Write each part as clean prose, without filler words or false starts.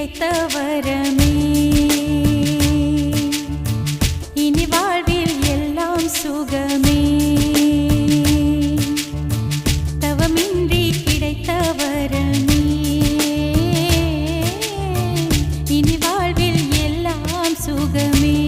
கிடைத்த வரமே. இனி வாழ்வில் எல்லாம் சுகமே. தவமின்றி கிடைத்த வரமே. இனி வாழ்வில் எல்லாம் சுகமே.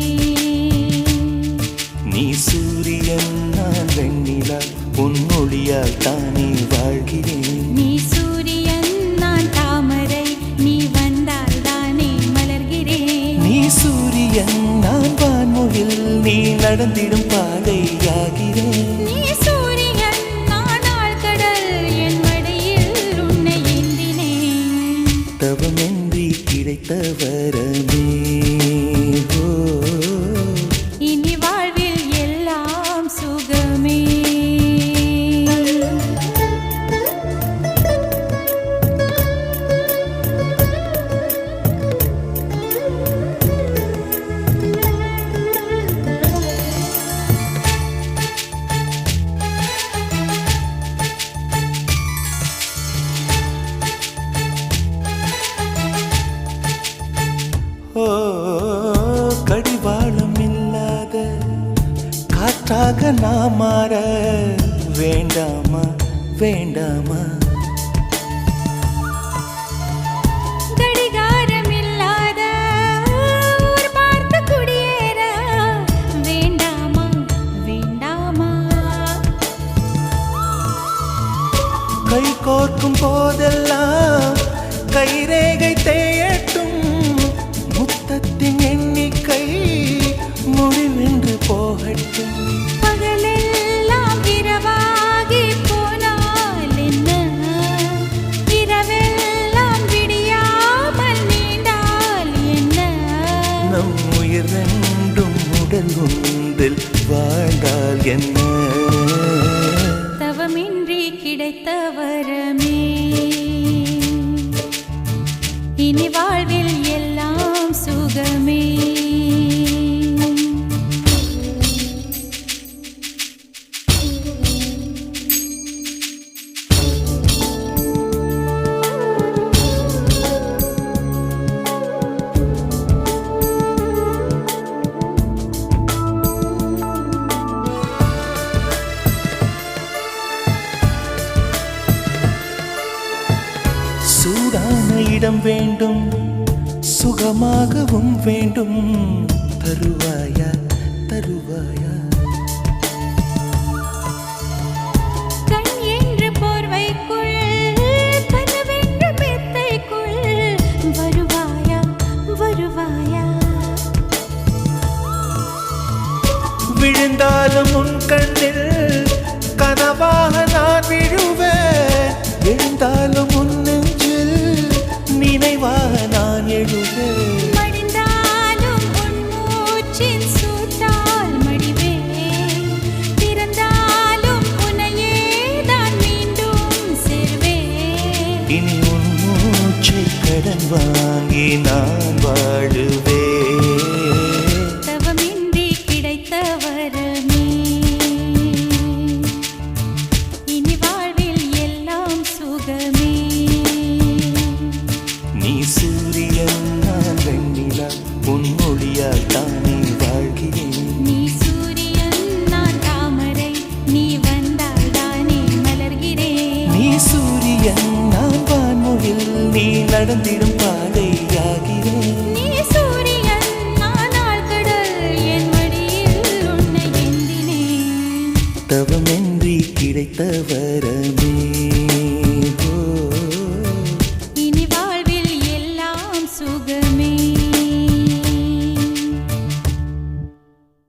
நீ சூரியன் நான் வெண்ணிலா உன் ஒளியால் தானே வாழ்கிறேன். நீ சூரியன் நான் தாமரை நீ வந்தால் தானே மலர்கிறேன். நீ சூரியன் நான் வான்முகில் நீ நடந்திடும் பாதையாகிறேன். நீ சூரியன் நான் ஆழ்கடல் என் மடியில் உன்னை ஏந்தினேன். தவமின்றி கிடைத்த வரமே. இனி வாழ்வில் எல்லாம் சுகமே. கடிவாளம் இல்லாத காற்றாக நான் மாற வேண்டாமா வேண்டாமா. கடிகாரம் இல்லாத ஊர் பார்த்து குடியேற வேண்டாமா வேண்டாமா. கை கோர்க்கும் போதெல்லாம் கைரேகை தேயட்டும். முத்தத்தின் எண்ணிக்கை முடிவென்று போகட்டும். பகலெல்லாம் இரவாகி போனால் என்ன, இரவெல்லாம் விடியாமல் நீண்டால் என்ன. நம் உயிர் ரெண்டும் உடல் ஒன்றில் வாழ்ந்தால் என்ன. தவமின்றி கிடைத்த வரமே. இனி வாழ்வில் எல்லாம் சுகமே. சூடான இடம் வேண்டும் சுகமாகவும் வேண்டும். தருவாயா தருவாயா. கண் என்று போர்வைக்குள் கனவென்று மெத்தைக்குள் வருவாயா வருவாயா. விழுந்தாலும் உன் கண்ணில் கனவாக நான் விழுவேன். எழுந்தாலும் உன் நெஞ்சில் நினைவாக நான் எழுவேன். மடிந்தாலும் உன் மூச்சின் சூட்டால் மடிவேன். பிறந்தாலும் உன்னையே தான் மீண்டும் சேர்வேன். இனி உன் மூச்சை கடன் வாங்கி நான் வாழுவேன். தவமின்றி கிடைத்த வரமே. இனி வாழ்வில் எல்லாம் சுகமே. நீ சூரியன் நான் வெண்ணிலா உன் ஒளியால் தானே வாழ்கிறேன். நீ சூரியன் நான் தாமரை நீ வந்தால் தானே மலர்கிறேன். நீ சூரியன் நான் வான்முகில் நீ நடந்திடும் பாதையாகிறேன். நீ சூரியன் நான் ஆழ்கடல் என் மடியில் உன்னை ஏந்தினேன். தவமின்றி கிடைத்த வரமே.